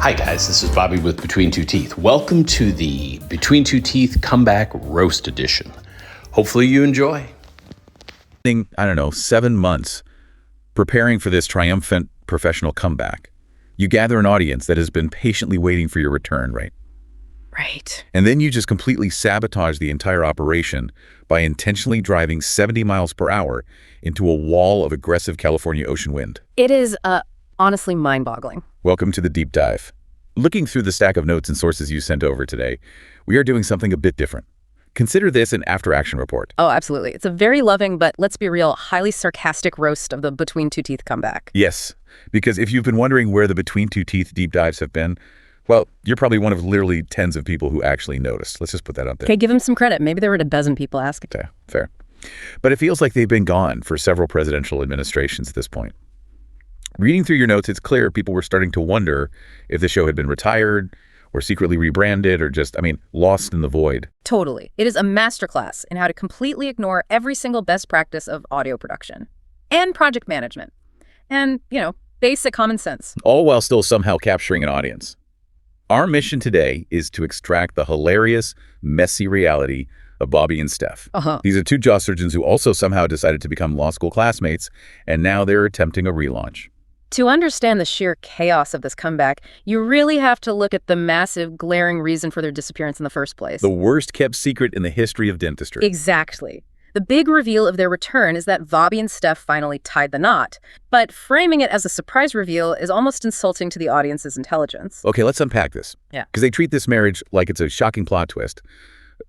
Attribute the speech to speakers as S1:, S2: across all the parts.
S1: Hi guys, this is Bobby with Between Two Teeth. Welcome to the Between Two Teeth Comeback Roast Edition. Hopefully you enjoy.
S2: I don't know, 7 months preparing for this triumphant professional comeback. You gather an audience that has been patiently waiting for your return, right?
S3: Right.
S2: And then you just completely sabotage the entire operation by intentionally driving 70 miles per hour into a wall of aggressive California ocean wind.
S3: It is honestly mind-boggling.
S2: Welcome to the deep dive. Looking through the stack of notes and sources you sent over today, we are doing something a bit different. Consider this an after-action report.
S3: Oh, absolutely. It's a very loving, but let's be real, highly sarcastic roast of the Between Two Teeth comeback.
S2: Yes, because if you've been wondering where the Between Two Teeth deep dives have been, well, you're probably one of literally tens of people who actually noticed. Let's just put that out there.
S3: Okay, give him some credit. Maybe there were a dozen people asking.
S2: Okay, fair. But it feels like they've been gone for several presidential administrations at this point. Reading through your notes, it's clear people were starting to wonder if the show had been retired or secretly rebranded or just, lost in the void.
S3: Totally. It is a masterclass in how to completely ignore every single best practice of audio production and project management and, basic common sense.
S2: All while still somehow capturing an audience. Our mission today is to extract the hilarious, messy reality of Bobby and Steph. These are two jaw surgeons who also somehow decided to become law school classmates, and now they're attempting a relaunch.
S3: To understand the sheer chaos of this comeback, you really have to look at the massive, glaring reason for their disappearance in the first place.
S2: The worst kept secret in the history of dentistry.
S3: Exactly. The big reveal of their return is that Bobby and Steph finally tied the knot. But framing it as a surprise reveal is almost insulting to the audience's intelligence.
S2: Okay, let's unpack this.
S3: Yeah.
S2: Because they treat this marriage like it's a shocking plot twist.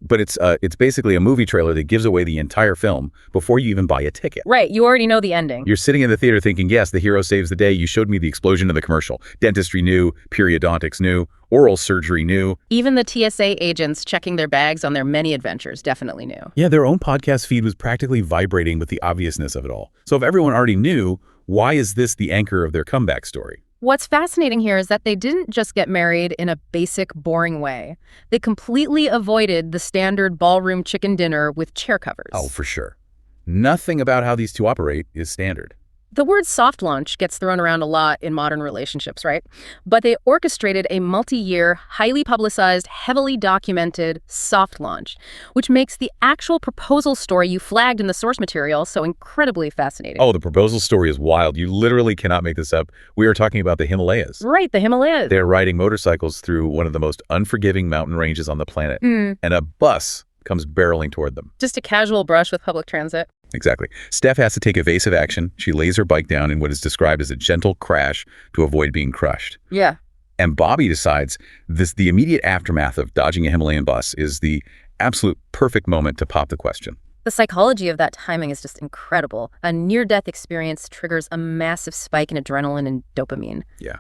S2: But it's basically a movie trailer that gives away the entire film before you even buy a ticket.
S3: Right, you already know the ending.
S2: You're sitting in the theater thinking, yes, the hero saves the day. You showed me the explosion of the commercial. Dentistry new, periodontics new, oral surgery new.
S3: Even the TSA agents checking their bags on their many adventures definitely knew.
S2: Yeah, their own podcast feed was practically vibrating with the obviousness of it all. So if everyone already knew, why is this the anchor of their comeback story?
S3: What's fascinating here is that they didn't just get married in a basic, boring way. They completely avoided the standard ballroom chicken dinner with chair covers.
S2: Oh, for sure. Nothing about how these two operate is standard.
S3: The word soft launch gets thrown around a lot in modern relationships, right? But they orchestrated a multi-year, highly publicized, heavily documented soft launch, which makes the actual proposal story you flagged in the source material so incredibly fascinating.
S2: Oh, the proposal story is wild. You literally cannot make this up. We are talking about the Himalayas.
S3: Right, the Himalayas.
S2: They're riding motorcycles through one of the most unforgiving mountain ranges on the planet, and a bus comes barreling toward them.
S3: Just a casual brush with public transit.
S2: Exactly. Steph has to take evasive action. She lays her bike down in what is described as a gentle crash to avoid being crushed.
S3: Yeah.
S2: And Bobby decides the immediate aftermath of dodging a Himalayan bus is the absolute perfect moment to pop the question.
S3: The psychology of that timing is just incredible. A near-death experience triggers a massive spike in adrenaline and dopamine.
S2: Yeah.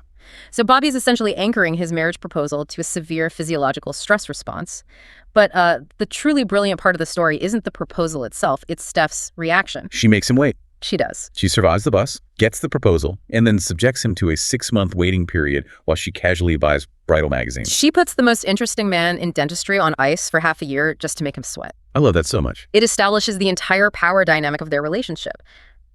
S3: So Bobby's essentially anchoring his marriage proposal to a severe physiological stress response. But the truly brilliant part of the story isn't the proposal itself, it's Steph's reaction.
S2: She makes him wait.
S3: She does.
S2: She survives the bus, gets the proposal, and then subjects him to a 6-month waiting period while she casually buys bridal magazines.
S3: She puts the most interesting man in dentistry on ice for half a year just to make him sweat.
S2: I love that so much.
S3: It establishes the entire power dynamic of their relationship.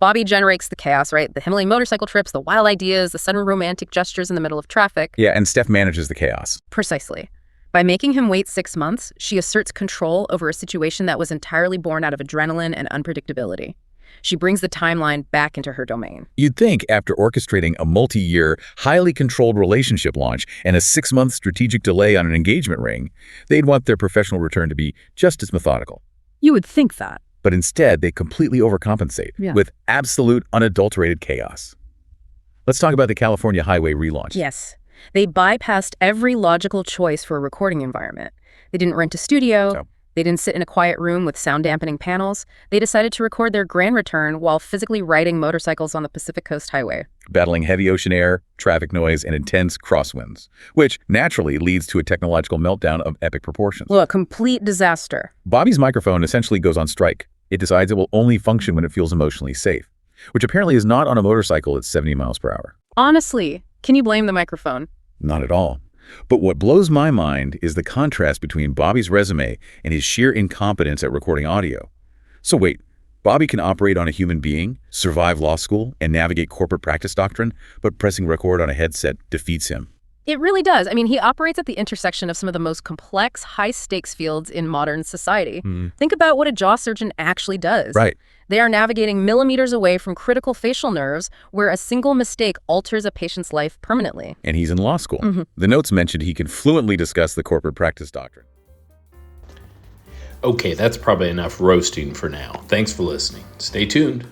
S3: Bobby generates the chaos, right? The Himalayan motorcycle trips, the wild ideas, the sudden romantic gestures in the middle of traffic.
S2: Yeah, and Steph manages the chaos.
S3: Precisely. By making him wait 6 months, she asserts control over a situation that was entirely born out of adrenaline and unpredictability. She brings the timeline back into her domain.
S2: You'd think after orchestrating a multi-year, highly controlled relationship launch and a 6-month strategic delay on an engagement ring, they'd want their professional return to be just as methodical.
S3: You would think that.
S2: But instead, they completely overcompensate with absolute, unadulterated chaos. Let's talk about the California highway relaunch.
S3: Yes. They bypassed every logical choice for a recording environment. They didn't rent a studio. They didn't sit in a quiet room with sound-dampening panels. They decided to record their grand return while physically riding motorcycles on the Pacific Coast Highway.
S2: Battling heavy ocean air, traffic noise, and intense crosswinds, which naturally leads to a technological meltdown of epic proportions.
S3: Well, a complete disaster.
S2: Bobby's microphone essentially goes on strike. It decides it will only function when it feels emotionally safe, which apparently is not on a motorcycle at 70 miles per hour.
S3: Honestly, can you blame the microphone?
S2: Not at all. But what blows my mind is the contrast between Bobby's resume and his sheer incompetence at recording audio. So wait, Bobby can operate on a human being, survive law school, and navigate corporate practice doctrine, but pressing record on a headset defeats him.
S3: It really does. I mean, he operates at the intersection of some of the most complex, high-stakes fields in modern society. Think about what a jaw surgeon actually does.
S2: Right.
S3: They are navigating millimeters away from critical facial nerves where a single mistake alters a patient's life permanently.
S2: And he's in law school. The notes mentioned he can fluently discuss the corporate practice doctrine.
S1: Okay, that's probably enough roasting for now. Thanks for listening. Stay tuned.